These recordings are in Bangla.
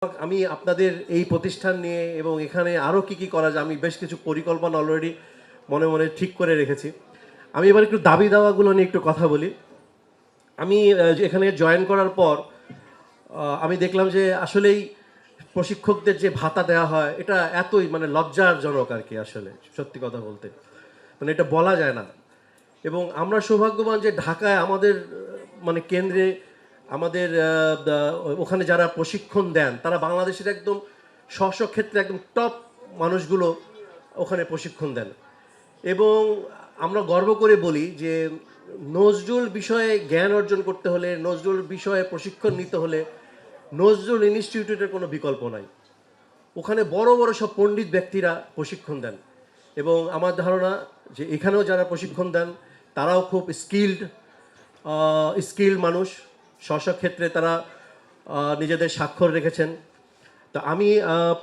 আমি আপনাদের এই প্রতিষ্ঠান নিয়ে এবং এখানে আরও কি করা যায় আমি বেশ কিছু পরিকল্পনা অলরেডি মনে মনে ঠিক করে রেখেছি। আমি এবার একটু দাবি দাওয়াগুলো নিয়ে একটু কথা বলি। আমি এখানে জয়েন করার পর আমি দেখলাম যে আসলেই প্রশিক্ষকদের যে ভাতা দেওয়া হয় এটা এতই লজ্জাজনক আর কি, আসলে সত্যি কথা বলতে এটা বলা যায় না। এবং আমরা সৌভাগ্যবান যে ঢাকায় আমাদের কেন্দ্রে আমাদের ওখানে যারা প্রশিক্ষণ দেন তারা বাংলাদেশের একদম স্ব ক্ষেত্রে একদম টপ মানুষগুলো ওখানে প্রশিক্ষণ দেন। এবং আমরা গর্ব করে বলি যে নজরুল বিষয়ে জ্ঞান অর্জন করতে হলে, নজরুল বিষয়ে প্রশিক্ষণ নিতে হলে নজরুল ইনস্টিটিউটের কোনো বিকল্প নাই। ওখানে বড় বড় সব পণ্ডিত ব্যক্তিরা প্রশিক্ষণ দেন এবং আমার ধারণা যে এখানেও যারা প্রশিক্ষণ দেন তারাও খুব স্কিল্ড মানুষ, ক্ষেত্রে তারা নিজেদের স্বাক্ষর রেখেছেন। তো আমি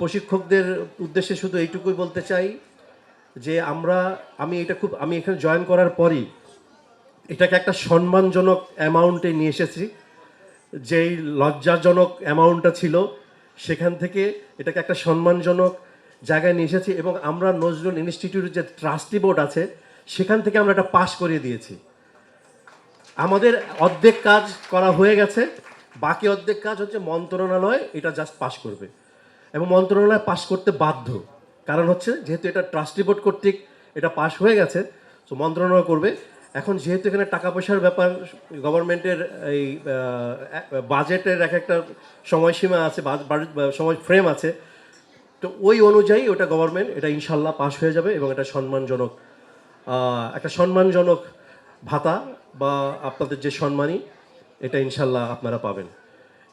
প্রশিক্ষকদের উদ্দেশ্যে শুধু এইটুকুই বলতে চাই যে আমি এখানে জয়েন করার পরই এটাকে একটা সম্মানজনক অ্যামাউন্টে নিয়ে এসেছি। যেই লজ্জাজনক অ্যামাউন্টটা ছিল সেখান থেকে এটাকে একটা সম্মানজনক জায়গায় নিয়ে এসেছি এবং আমরা নজরুল ইনস্টিটিউটের যে ট্রাস্টি বোর্ড আছে সেখান থেকে আমরা এটা পাস করিয়ে দিয়েছি। আমাদের অর্ধেক কাজ করা হয়ে গেছে, বাকি অর্ধেক কাজ হচ্ছে মন্ত্রণালয় এটা জাস্ট পাস করবে এবং মন্ত্রণালয় পাস করতে বাধ্য। কারণ হচ্ছে যেহেতু এটা ট্রাস্টি বোর্ড কর্তৃক এটা পাস হয়ে গেছে, তো মন্ত্রণালয় করবে। এখন যেহেতু এখানে টাকা পয়সার ব্যাপার, গভর্নমেন্টের এই বাজেটের এক একটা সময়সীমা আছে, সময় ফ্রেম আছে, তো ওই অনুযায়ী ওটা গভর্নমেন্ট এটা ইনশাল্লাহ পাস হয়ে যাবে এবং এটা সম্মানজনক ভাতা বা আপনাদের যে সম্মানী এটা ইনশাল্লাহ আপনারা পাবেন।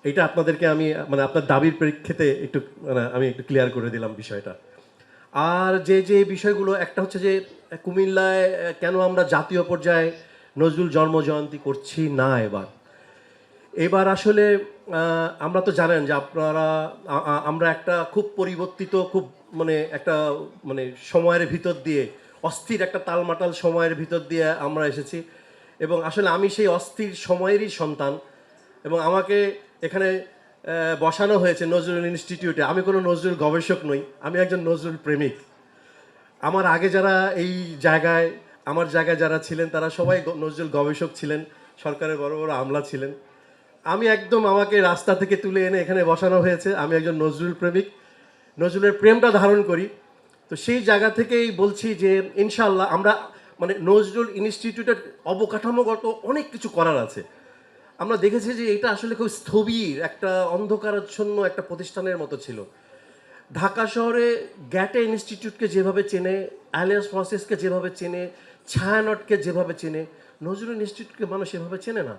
এটা আপনাদেরকে আমি আপনার দাবির প্রেক্ষিতে আমি একটু ক্লিয়ার করে দিলাম বিষয়টা। আর যে বিষয়গুলো, একটা হচ্ছে যে কুমিল্লায় কেন আমরা জাতীয় পর্যায়ে নজরুল জন্মজয়ন্তী করছি না এবার আসলে আমরা তো জানেন যে আমরা একটা খুব পরিবর্তিত, খুব একটা সময়ের ভিতর দিয়ে, অস্থির একটা তালমাটাল সময়ের ভিতর দিয়ে আমরা এসেছি এবং আসলে আমি সেই অস্থির সময়েরই সন্তান এবং আমাকে এখানে বসানো হয়েছে নজরুল ইনস্টিটিউটে। আমি কোনো নজরুল গবেষক নই, আমি একজন নজরুল প্রেমিক। আমার আগে যারা এই জায়গায় আমার জায়গায় যারা ছিলেন তারা সবাই নজরুল গবেষক ছিলেন, সরকারের বড় বড় আমলা ছিলেন। আমি একদম আমাকে রাস্তা থেকে তুলে এনে এখানে বসানো হয়েছে। আমি একজন নজরুল প্রেমিক, নজরুলের প্রেমটা ধারণ করি। তো সেই জায়গা থেকেই বলছি যে ইনশাআল্লাহ আমরা নজরুল ইনস্টিটিউটের অবকাঠামোগত অনেক কিছু করার আছে। আমরা দেখেছি যে এটা আসলে খুব স্থবির একটা অন্ধকারাচ্ছন্ন একটা প্রতিষ্ঠানের মতো ছিল। ঢাকা শহরে গ্যাটে ইনস্টিটিউটকে যেভাবে চেনে, অ্যালিয়াস ফ্রান্সিসকে যেভাবে চেনে, ছায়ানটকে যেভাবে চেনে, নজরুল ইনস্টিটিউটকে মানুষ এভাবে চেনে না।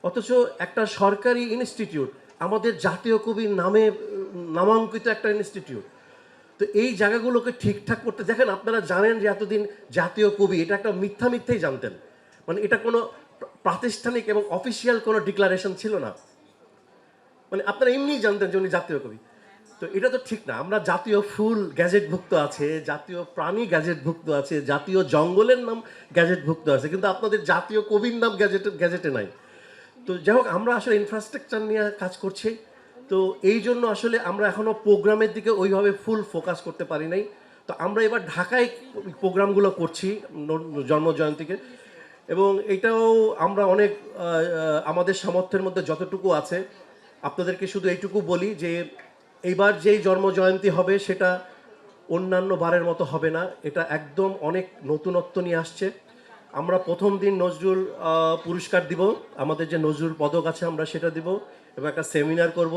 অথচ একটা সরকারি ইনস্টিটিউট, আমাদের জাতীয় কবির নামে নামাঙ্কিত একটা ইনস্টিটিউট। তো এই জায়গাগুলোকে ঠিকঠাক করতে, দেখেন আপনারা জানেন যে এতদিন জাতীয় কবি এটা একটা মিথ্যাই জানতেন, এটা কোনো প্রাতিষ্ঠানিক এবং অফিসিয়াল কোনো ডিক্লারেশন ছিল না। আপনারা এমনিই জানতেন যে উনি জাতীয় কবি। তো এটা তো ঠিক না। আমরা জাতীয় ফুল গ্যাজেটভুক্ত আছে, জাতীয় প্রাণী গ্যাজেটভুক্ত আছে, জাতীয় জঙ্গলের নাম গ্যাজেটভুক্ত আছে, কিন্তু আপনাদের জাতীয় কবির নাম গ্যাজেটে নাই। তো যাই হোক, আমরা আসলে ইনফ্রাস্ট্রাকচার নিয়ে কাজ করছি। তো এই জন্য আসলে আমরা এখনও প্রোগ্রামের দিকে ওইভাবে ফুল ফোকাস করতে পারি নাই। তো আমরা এবার ঢাকায় প্রোগ্রামগুলো করছি জন্মজয়ন্তীকে, এবং এটাও আমরা অনেক আমাদের সামর্থ্যের মধ্যে যতটুকু আছে। আপনাদেরকে শুধু এইটুকু বলি যে এইবার যেই জন্মজয়ন্তী হবে সেটা অন্যান্য বারের মতো হবে না, এটা একদম অনেক নতুনত্ব নিয়ে আসছে। আমরা প্রথম দিন নজরুল পুরস্কার দিব, আমাদের যে নজরুল পদক আছে আমরা সেটা দিব এবং একটা সেমিনার করব।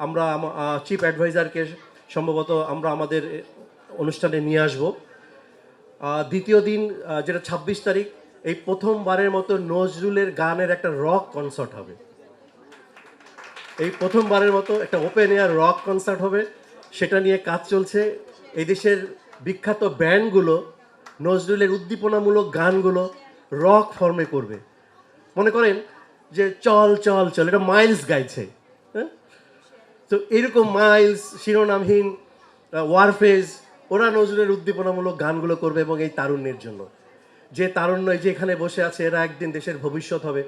আমরা চিফ অ্যাডভাইজারকে সম্ভবত আমরা আমাদের অনুষ্ঠানে নিয়ে আসব। দ্বিতীয় দিন যেটা ২৬ তারিখ, এই প্রথমবারের মতো নজরুলের গানের একটা রক কনসার্ট হবে। এই প্রথমবারের মতো একটা ওপেন এয়ার রক কনসার্ট হবে, সেটা নিয়ে কাজ চলছে। এই দেশের বিখ্যাত ব্যান্ডগুলো নজরুলের উদ্দীপনামূলক গানগুলো রক ফর্মে করবে। মনে করেন যে চল চল চল, এটা মাইলস গাইছে, হ্যাঁ? তো এরকম মাইলস, শিরোনামহীন, ওয়ারফেজ, ওরা নজরুলের উদ্দীপনামূলক গানগুলো করবে এবং এই তারুণ্যের জন্য, যে তারুণ্য যে এখানে বসে আছে এরা একদিন দেশের ভবিষ্যৎ হবে।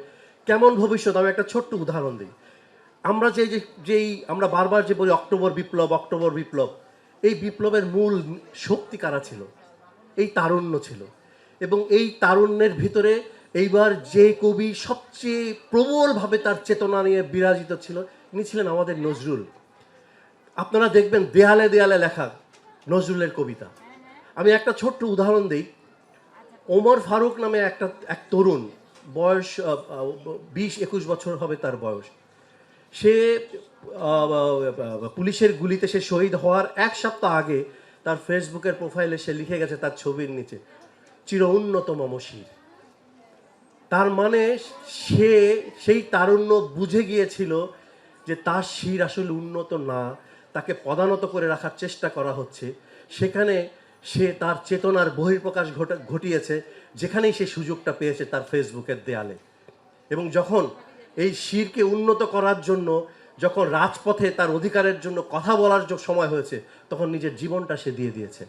কেমন ভবিষ্যৎ? আমি একটা ছোট্ট উদাহরণ দিই। আমরা যেই আমরা বারবার যে বলি অক্টোবর বিপ্লব, অক্টোবর বিপ্লব, এই বিপ্লবের মূল শক্তি কারা ছিল? এই তারুণ্য ছিল। এবং এই তারুণ্যের ভিতরে এইবার যে কবি সবচেয়ে প্রবলভাবে তার চেতনা নিয়ে বিরাজিত ছিল, ইনি ছিলেন আমাদের নজরুল। আপনারা দেখবেন দেয়ালে দেয়ালে লেখা নজরুলের কবিতা। আমি একটা ছোট্ট উদাহরণ দিই। ওমর ফারুক নামে এক তরুণ, বয়স 20-21 বছর হবে তার বয়স। সে পুলিশের গুলিতে সে শহীদ হওয়ার 1 সপ্তাহ আগে তার ফেসবুকের প্রোফাইলে সে লিখে গেছে তার ছবির নিচে, চির উন্নত মমশির। তার মানে সে সেই তারুণ্য বুঝে গিয়েছিল যে তার শির আসলে উন্নত না, তাকে পদানত করে রাখার চেষ্টা করা হচ্ছে। সেখানে সে তার চেতনার বহিঃপ্রকাশ ঘটিয়েছে, যেখানেই সে সুযোগটা পেয়েছে তার ফেসবুকের দেয়ালে। এবং যখন এই শিরকে উন্নত করার জন্য, যখন রাজপথে তার অধিকারের জন্য কথা বলার সময় হয়েছে, তখন নিজের জীবনটা সে দিয়ে দিয়েছে।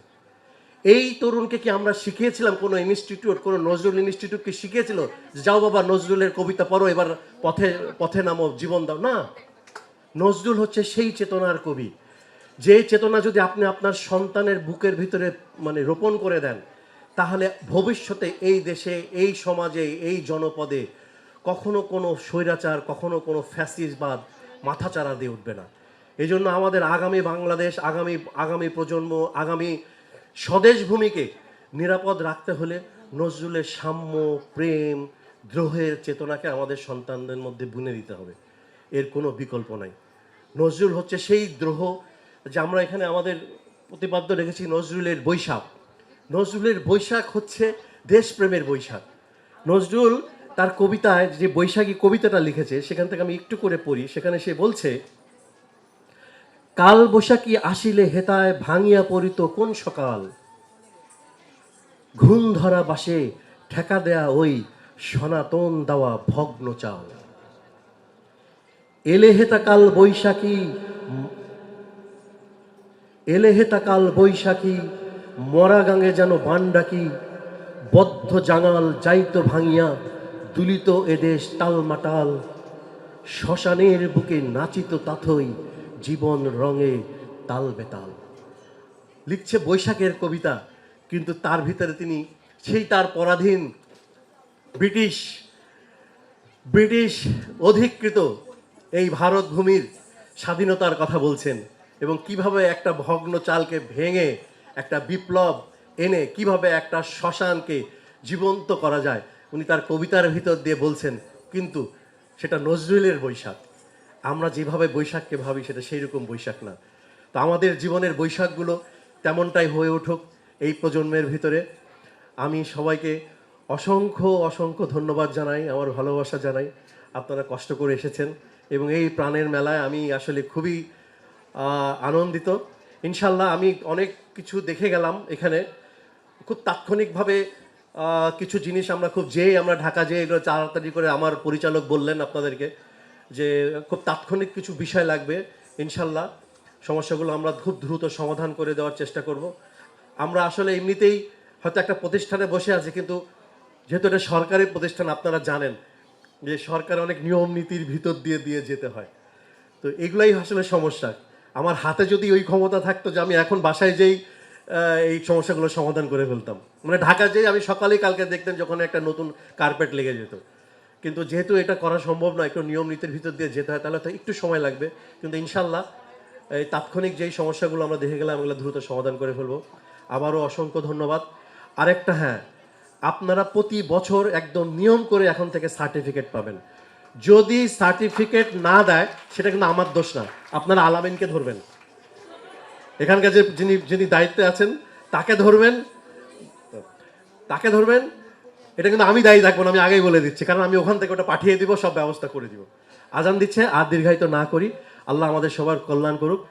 এই তরুণকে কি আমরা শিখিয়েছিলাম? কোনো ইনস্টিটিউট, কোনো নজরুল ইনস্টিটিউট কি শিখিয়েছিল যে যাও বাবা নজরুলের কবিতা পড়ো, এবার পথে পথে নামো, জীবন দাও? না। নজরুল হচ্ছে সেই চেতনার কবি, যে চেতনা যদি আপনি আপনার সন্তানের বুকের ভিতরে রোপণ করে দেন, তাহলে ভবিষ্যতে এই দেশে, এই সমাজে, এই জনপদে কখনো কোনো স্বৈরাচার, কখনো কোনো ফ্যাসিসবাদ মাথাচাড়া দিয়ে উঠবে না। এই জন্য আমাদের আগামী বাংলাদেশ, আগামী প্রজন্ম, আগামী স্বদেশ ভূমিকে নিরাপদ রাখতে হলে নজরুলের সাম্য, প্রেম, দ্রোহের চেতনাকে আমাদের সন্তানদের মধ্যে বুনে দিতে হবে। এর কোনো বিকল্প নাই। নজরুল হচ্ছে সেই দ্রোহ, যে আমরা এখানে আমাদের প্রতিপাদ্য রেখেছি নজরুলের বৈশাখ। নজরুলের বৈশাখ হচ্ছে দেশপ্রেমের বৈশাখ। নজরুল তার কবিতায় যে বৈশাখী কবিতাটা লিখেছে, সেখান থেকে আমি একটু করে পড়ি। সেখানে সে বলছে, কাল বৈশাখী আসিলে হেতায় ভাঙিয়া পড়িত কোন সকাল, ঘুম ধরা বাসে ঠেকা দেয়া ওই সনাতন দেওয়া ভগ্ন চাল। এলে হেতা কাল বৈশাখী, এলে হেতা কাল বৈশাখী, মরা গাঙে যেন বান ডাকি, বদ্ধ জাঙাল যাইত ভাঙিয়া, দুলিত এদেশ টালমাটাল, শ্মশানের বুকে নাচিত তাথই, জীবন রঙে তাল বেতাল। লিখছে বৈশাখের কবিতা, কিন্তু তার ভিতরে তিনি সেই তার পরাধীন ব্রিটিশ অধিকৃত এই ভারত ভূমির স্বাধীনতার কথা বলছেন, এবং কিভাবে একটা ভগ্ন চালকে ভেঙে একটা বিপ্লব এনে কিভাবে একটা শ্মশানকে জীবন্ত করা যায়, উনি তার কবিতার ভিতর দিয়ে বলছেন। কিন্তু সেটা নজরুলের বৈশাখ। আমরা যেভাবে বৈশাখকে ভাবি সেটা সেই রকম বৈশাখ না। তো আমাদের জীবনের বৈশাখগুলো তেমনটাই হয়ে উঠুক এই প্রজন্মের ভিতরে। আমি সবাইকে অসংখ্য ধন্যবাদ জানাই, আমার ভালোবাসা জানাই। আপনারা কষ্ট করে এসেছেন এবং এই প্রাণের মেলায় আমি আসলে খুবই আনন্দিত। ইনশাল্লাহ আমি অনেক কিছু দেখে গেলাম এখানে। খুব তাৎক্ষণিকভাবে কিছু জিনিস আমরা আমরা ঢাকা যেয়ে এগুলো তাড়াতাড়ি করে আমার পরিচালক বললেন আপনাদেরকে যে খুব তাৎক্ষণিক কিছু বিষয় লাগবে। ইনশাল্লাহ সমস্যাগুলো আমরা খুব দ্রুত সমাধান করে দেওয়ার চেষ্টা করব। আমরা আসলে এমনিতেই হয়তো একটা প্রতিষ্ঠানে বসে আছি, কিন্তু যেহেতু এটা সরকারি প্রতিষ্ঠান, আপনারা জানেন যে সরকার অনেক নিয়ম নীতির ভিতর দিয়ে যেতে হয়। তো এগুলাই আসলে সমস্যা। আমার হাতে যদি ওই ক্ষমতা থাকতো যে আমি এখন বাসায় যেই এই সমস্যাগুলো সমাধান করে ফেলতাম, ঢাকা যেই আমি সকালেই কালকে দেখতেন যখন একটা নতুন কার্পেট লেগে যেত। কিন্তু যেহেতু এটা করা সম্ভব নয়, একটু নিয়ম নীতির ভিতর দিয়ে যেতে হয়, তাহলে তো একটু সময় লাগবে। কিন্তু ইনশাল্লাহ এই তাৎক্ষণিক যেই সমস্যাগুলো আমরা দেখে গেলাম এগুলো দ্রুত সমাধান করে ফেলবো। আবারও অসংখ্য ধন্যবাদ। আরেকটা, হ্যাঁ, আপনারা প্রতি বছর একদম নিয়ম করে এখন থেকে সার্টিফিকেট পাবেন। যদি সার্টিফিকেট না দেয় সেটা কিন্তু আমার দোষ না, আপনারা আলামিনকে ধরবেন, এখানকার যে যিনি দায়িত্বে আছেন তাকে ধরবেন। এটা কিন্তু আমি দায়ী থাকবো না, আমি আগেই বলে দিচ্ছি, কারণ আমি ওখান থেকে ওটা পাঠিয়ে দিব, সব ব্যবস্থা করে দিব। আজান দিচ্ছে, আর দীর্ঘায়িত না করি। আল্লাহ আমাদের সবার কল্যাণ করুক।